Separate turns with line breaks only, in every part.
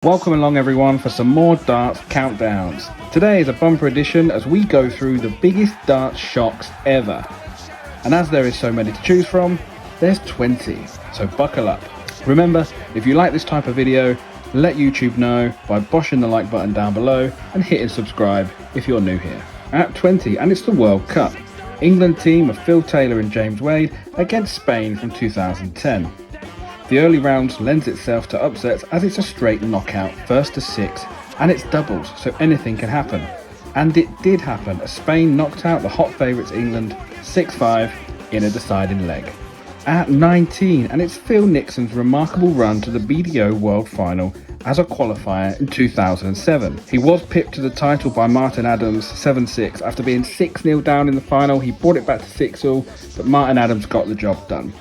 Welcome along everyone for some more darts countdowns. Today is a bumper edition as we go through the biggest darts shocks ever. And as there is so many to choose from, there's 20, so buckle up. Remember, if you like this type of video, let YouTube know by boshing the like button down below and hitting subscribe if you're new here. At 20, and it's the World Cup. England team of Phil Taylor and James Wade against Spain from 2010. The early rounds lends itself to upsets as it's a straight knockout, first to 6, and it's doubles, so anything can happen. And it did happen as Spain knocked out the hot favourites England 6-5 in a deciding leg. At 19, and it's Phil Nixon's remarkable run to the BDO World Final as a qualifier in 2007. He was pipped to the title by Martin Adams 7-6 after being 6-0 down in the final. He brought it back to 6-all, but Martin Adams got the job done.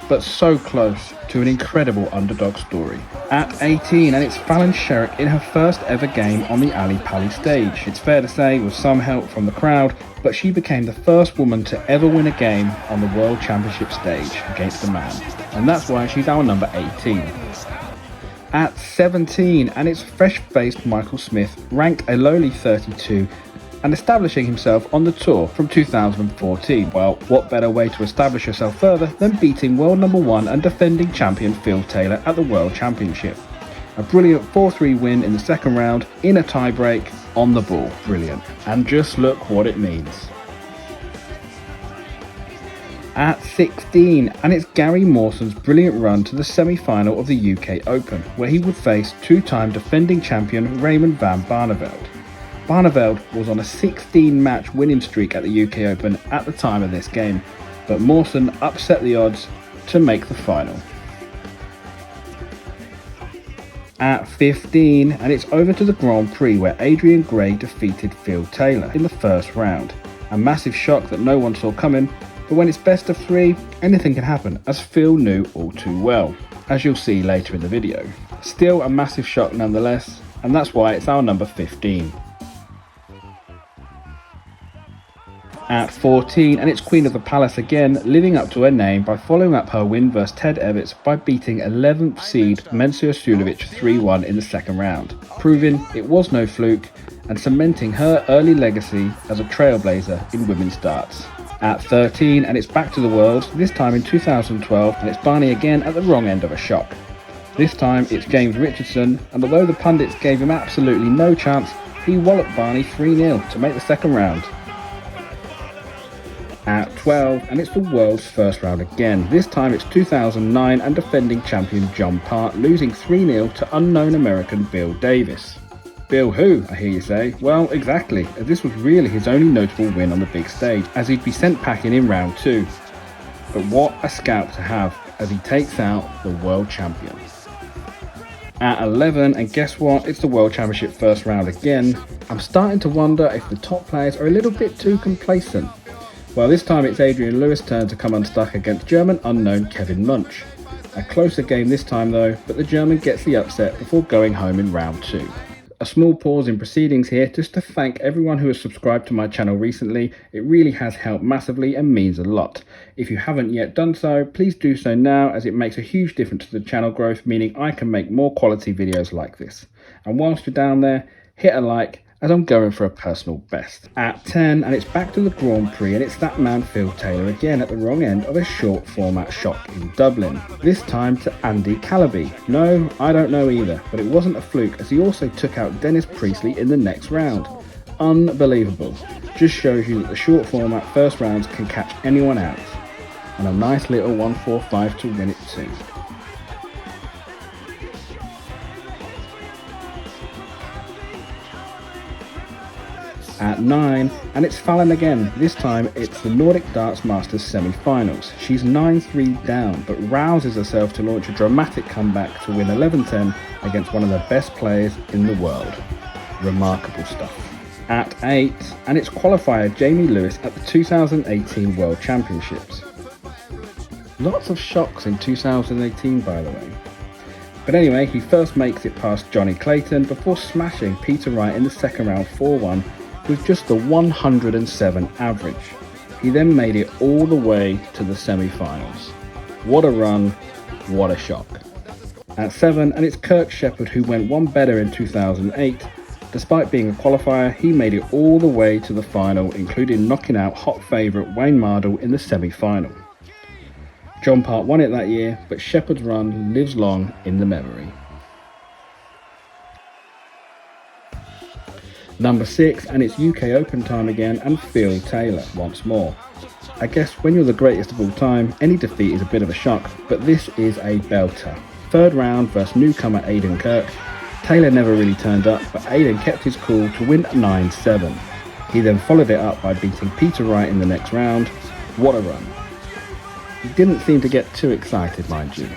But so close to an incredible underdog story. At 18, and it's Fallon Sherrock in her first ever game on the Ali Pali stage. It's fair to say with some help from the crowd, but she became the first woman to ever win a game on the World Championship stage against a man. And that's why she's our number 18. At 17, and it's fresh-faced Michael Smith, ranked a lowly 32, and establishing himself on the tour from 2014. Well, what better way to establish yourself further than beating world number 1 and defending champion Phil Taylor at the World Championship. A brilliant 4-3 win in the second round in a tie-break on the ball. Brilliant. And just look what it means. At 16, and it's Gary Mawson's brilliant run to the semi-final of the UK Open, where he would face two-time defending champion Raymond van Barneveld. Barneveld was on a 16-match winning streak at the UK Open at the time of this game, but Mawson upset the odds to make the final. At 15, and it's over to the Grand Prix where Adrian Gray defeated Phil Taylor in the first round. A massive shock that no one saw coming, but when it's best of 3, anything can happen, as Phil knew all too well, as you'll see later in the video. Still a massive shock nonetheless, and that's why it's our number 15. At 14, and it's Queen of the Palace again, living up to her name by following up her win versus Ted Evitts by beating 11th seed Mensur Suljovic 3-1 in the second round, proving it was no fluke and cementing her early legacy as a trailblazer in women's darts. At 13, and it's back to the Worlds, this time in 2012, and it's Barney again at the wrong end of a shock. This time it's James Richardson, and although the pundits gave him absolutely no chance, he walloped Barney 3-0 to make the second round. At 12, and it's the world's first round again. This time it's 2009 and defending champion John Part losing 3-0 to unknown American Bill Davis. Bill who, I hear you say? Well, exactly, as this was really his only notable win on the big stage, as he'd be sent packing in round 2. But what a scalp to have as he takes out the world champion. At 11, and guess what? It's the World Championship first round again. I'm starting to wonder if the top players are a little bit too complacent. Well, this time it's Adrian Lewis' turn to come unstuck against German unknown Kevin Munch. A closer game this time though, but the German gets the upset before going home in round 2. A small pause in proceedings here just to thank everyone who has subscribed to my channel recently. It really has helped massively and means a lot. If you haven't yet done so, please do so now, as it makes a huge difference to the channel growth, meaning I can make more quality videos like this. And whilst you're down there, hit a like, as I'm going for a personal best. At 10, and it's back to the Grand Prix, and it's that man Phil Taylor again at the wrong end of a short format shock in Dublin. This time to Andy Calaby. No, I don't know either, but it wasn't a fluke, as he also took out Dennis Priestley in the next round. Unbelievable. Just shows you that the short format first rounds can catch anyone out. And a nice little 1-4-5 to win it too. At 9, and it's Fallon again. This time it's the Nordic Darts Masters semi-finals. She's 9-3 down, but rouses herself to launch a dramatic comeback to win 11-10 against one of the best players in the world. Remarkable stuff. At 8, and it's qualifier Jamie Lewis at the 2018 World Championships. Lots of shocks in 2018, by the way. But anyway, he first makes it past Johnny Clayton before smashing Peter Wright in the second round 4-1 with just the 107 average. He then made it all the way to the semi-finals. What a run, what a shock. At 7, and it's Kirk Shepherd who went one better in 2008. Despite being a qualifier, he made it all the way to the final, including knocking out hot favourite Wayne Mardle in the semi-final. John Part won it that year, but Shepherd's run lives long in the memory. Number 6, and it's UK Open time again, and Phil Taylor once more. I guess when you're the greatest of all time, any defeat is a bit of a shock, but this is a belter. Third round versus newcomer Aidan Kirk. Taylor never really turned up, but Aidan kept his cool to win 9-7. He then followed it up by beating Peter Wright in the next round. What a run. He didn't seem to get too excited, mind you.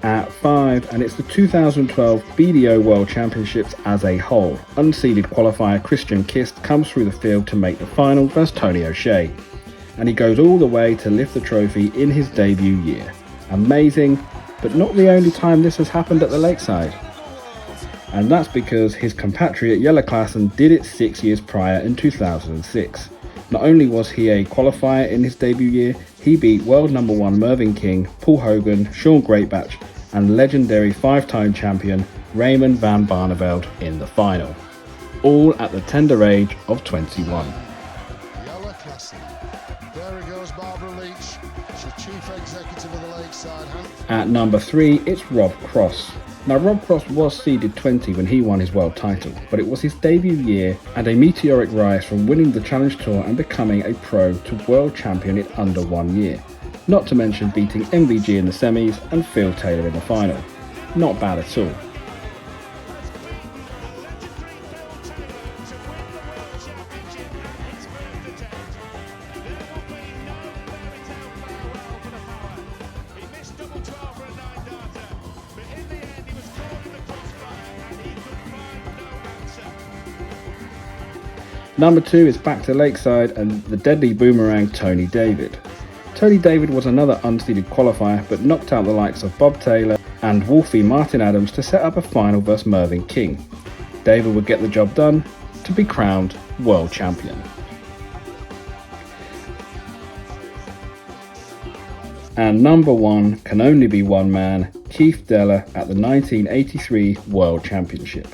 At 5, and it's the 2012 BDO World Championships as a whole. Unseeded qualifier Christian Kist comes through the field to make the final versus Tony O'Shea. And he goes all the way to lift the trophy in his debut year. Amazing, but not the only time this has happened at the Lakeside. And that's because his compatriot Jelle Klaasen did it 6 years prior in 2006. Not only was he a qualifier in his debut year, he beat world number 1 Mervyn King, Paul Hogan, Sean Greatbatch and legendary 5-time champion Raymond van Barneveld in the final. All at the tender age of 21.
Jelle Klaasen. There he goes, Barbara Leach. She's chief executive of the Lakeside.
At number 3, it's Rob Cross. Now Rob Cross was seeded 20 when he won his world title, but it was his debut year and a meteoric rise from winning the Challenge Tour and becoming a pro to world champion in under 1 year. Not to mention beating MVG in the semis and Phil Taylor in the final. Not bad at all. Number 2 is back to Lakeside and the deadly boomerang Tony David. Tony David was another unseeded qualifier but knocked out the likes of Bob Taylor and Wolfie Martin Adams to set up a final versus Mervyn King. David would get the job done to be crowned world champion. And number 1 can only be one man, Keith Deller at the 1983 World Championship.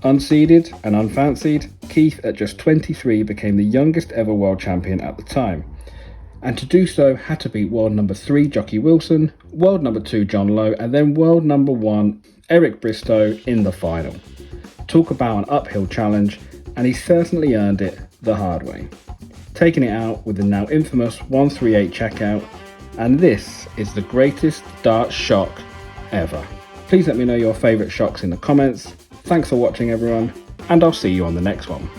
Unseeded and unfancied, Keith at just 23 became the youngest ever world champion at the time. And to do so had to beat world number 3 Jockey Wilson, world number 2 John Lowe and then world number 1 Eric Bristow in the final. Talk about an uphill challenge, and he certainly earned it the hard way. Taking it out with the now infamous 138 checkout, and this is the greatest dart shock ever. Please let me know your favourite shocks in the comments. Thanks for watching everyone, and I'll see you on the next one.